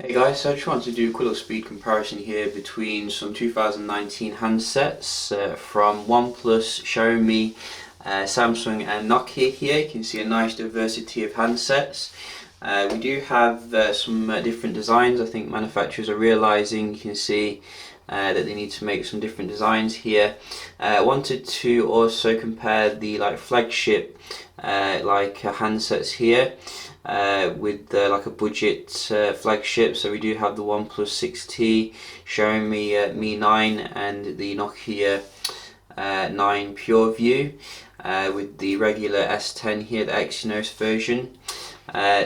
Hey guys, so I just wanted to do a quick little speed comparison here between some 2019 handsets from OnePlus, Xiaomi, Samsung and Nokia here. You can see a nice diversity of handsets. We do have some different designs. I think manufacturers are realizing, you can see that they need to make some different designs here. I wanted to also compare the flagship handsets here with like a budget flagship. So we do have the OnePlus 6T, Xiaomi Mi 9 and the Nokia 9 Pureview with the regular S10 here, the Exynos version.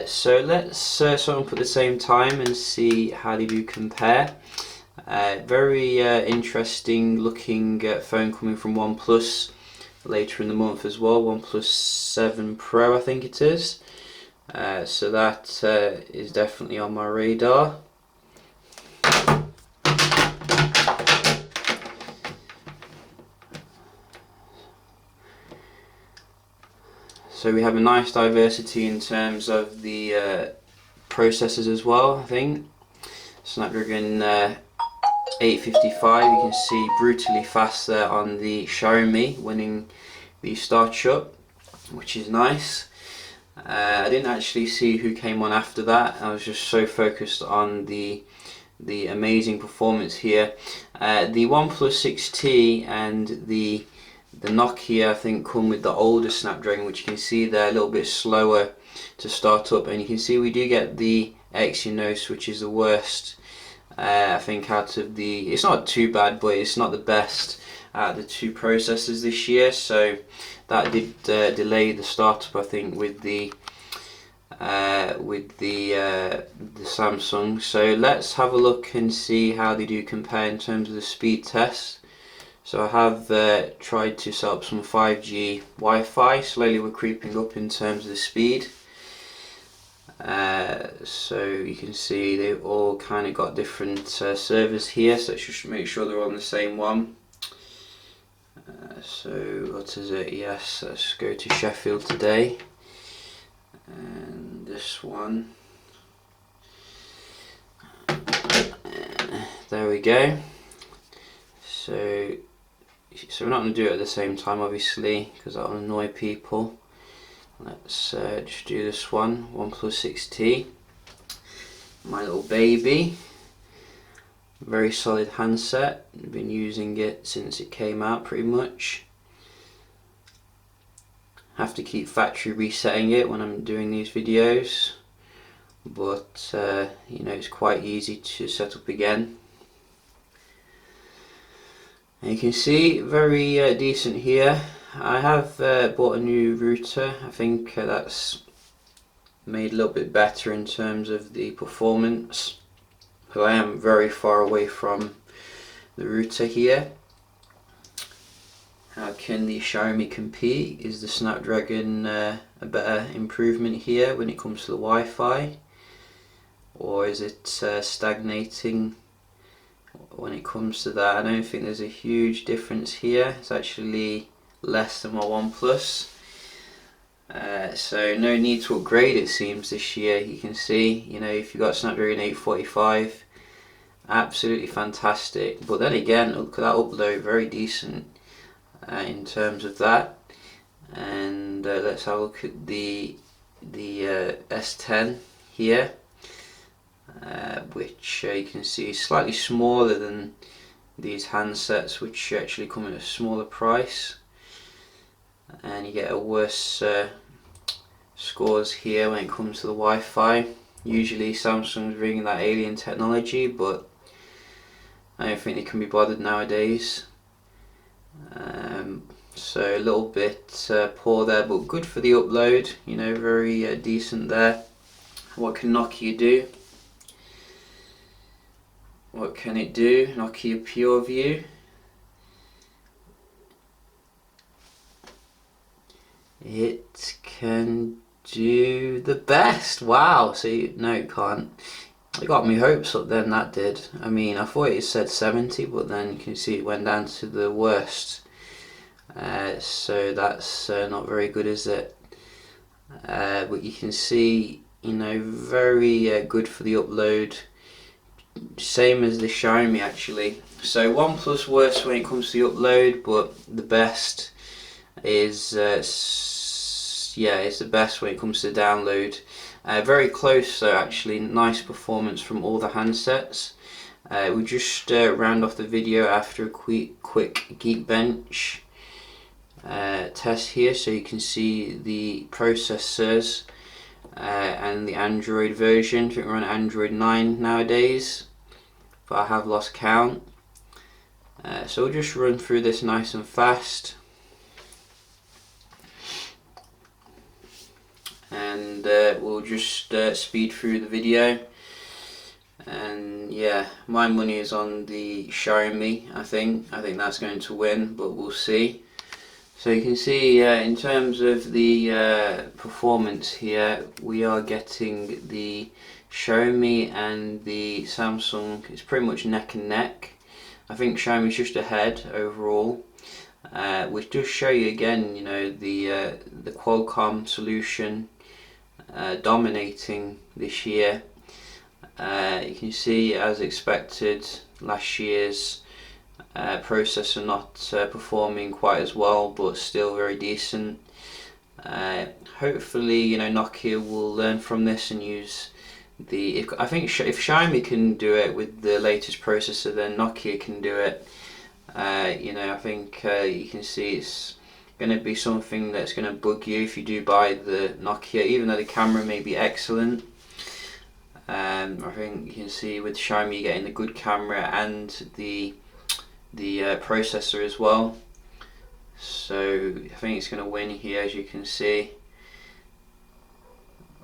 So let's sort of put the same time and see how they do compare. Very interesting looking phone coming from OnePlus later in the month as well, OnePlus 7 Pro I think it is. So that is definitely on my radar. So we have a nice diversity in terms of the processors as well. I think Snapdragon 855, you can see brutally fast there on the Xiaomi, winning the startup, which is nice. I didn't actually see who came on after that. I was just so focused on the amazing performance here. The OnePlus 6T and the Nokia I think come with the older Snapdragon, which you can see they're a little bit slower to start up, and you can see we do get the Exynos, which is the worst I think out of the, it's not too bad but it's not the best out of the two processors this year, so that did delay the startup I think with the Samsung. So let's have a look and see how they do compare in terms of the speed test. So I have tried to set up some 5G Wi-Fi. Slowly we're creeping up in terms of the speed. So you can see they've all kind of got different servers here, so let's just make sure they're on the same one. So what is it? Yes, let's go to Sheffield today, and this one, there we go. So we're not going to do it at the same time obviously because that will annoy people. Let's just do this one, OnePlus 6T, my little baby. Very solid handset, been using it since it came out pretty much. Have to keep factory resetting it when I'm doing these videos, but you know, it's quite easy to set up again. And you can see very decent here. I have bought a new router. I think that's made a little bit better in terms of the performance. So I am very far away from the router here. How can the Xiaomi compete? Is the Snapdragon a better improvement here when it comes to the Wi-Fi? Or is it stagnating when it comes to that? I don't think there's a huge difference here. It's actually less than my OnePlus. So no need to upgrade it seems this year. You can see, you know, if you've got Snapdragon 845, absolutely fantastic. But then again, look at that upload, very decent in terms of that. And let's have a look at the S10 here, which you can see is slightly smaller than these handsets, which actually come at a smaller price. And you get a worse scores here when it comes to the Wi-Fi. Usually Samsung's bringing that alien technology, but I don't think they can be bothered nowadays. So a little bit poor there, but good for the upload, you know, very decent there. What can Nokia do? What can it do? Nokia Pureview. It can do the best. Wow. See, no, it can't. It got me hopes up then, that did. I mean, I thought it said 70, but then you can see it went down to the worst. So that's not very good, is it? But you can see, you know, very good for the upload. same as the Xiaomi actually. So OnePlus works when it comes to the upload, but the best is it's the best when it comes to download. Very close though actually, nice performance from all the handsets. We'll just round off the video after a quick Geekbench test here, so you can see the processors and the Android version. I think we're on Android 9 nowadays, but I have lost count. So we'll just run through this nice and fast, and we'll just speed through the video. And yeah, my money is on the Xiaomi. I think that's going to win, but we'll see. So you can see in terms of the performance here, we are getting the Xiaomi and the Samsung. It's pretty much neck and neck. I think Xiaomi's just ahead overall, which does show you again, you know, the Qualcomm solution dominating this year. You can see, as expected, last year's processor not performing quite as well, but still very decent. Hopefully, you know, Nokia will learn from this and use the. I think if Xiaomi can do it with the latest processor, then Nokia can do it. You know, I think you can see it's going to be something that's going to bug you if you do buy the Nokia, even though the camera may be excellent. I think you can see with Xiaomi you're getting the good camera and the processor as well. So I think it's going to win here, as you can see,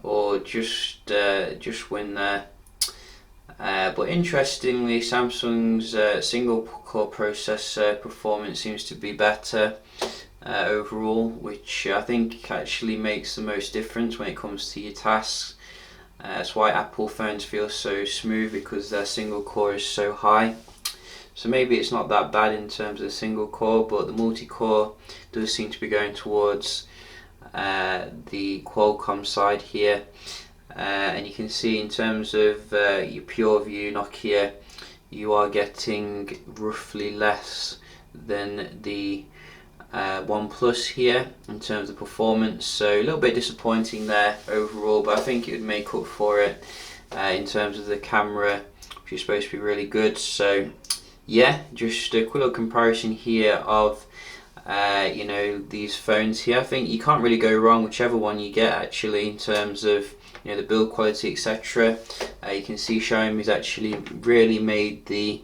or just win there. But interestingly, Samsung's single core processor performance seems to be better overall, which I think actually makes the most difference when it comes to your tasks. That's why Apple phones feel so smooth, because their single core is so high. So maybe it's not that bad in terms of the single core, but the multi-core does seem to be going towards the Qualcomm side here. And you can see in terms of your Pureview Nokia, you are getting roughly less than the OnePlus here in terms of performance, so a little bit disappointing there overall, but I think it would make up for it in terms of the camera, which is supposed to be really good. So yeah, just a quick little comparison here of you know, these phones here. I think you can't really go wrong whichever one you get actually in terms of, you know, the build quality, etc. You can see Xiaomi's actually really made the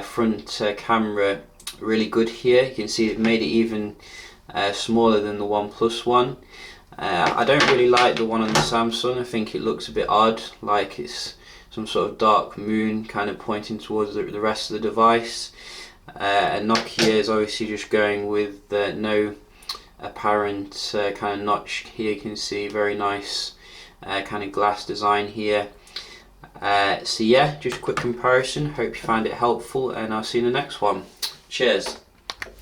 front camera really good here. You can see it made it even smaller than the OnePlus one. I don't really like the one on the Samsung. I think it looks a bit odd, like it's some sort of dark moon kind of pointing towards the rest of the device. And Nokia is obviously just going with no apparent kind of notch here. You can see very nice kind of glass design here. So yeah, just a quick comparison. Hope you find it helpful, and I'll see you in the next one. Cheers.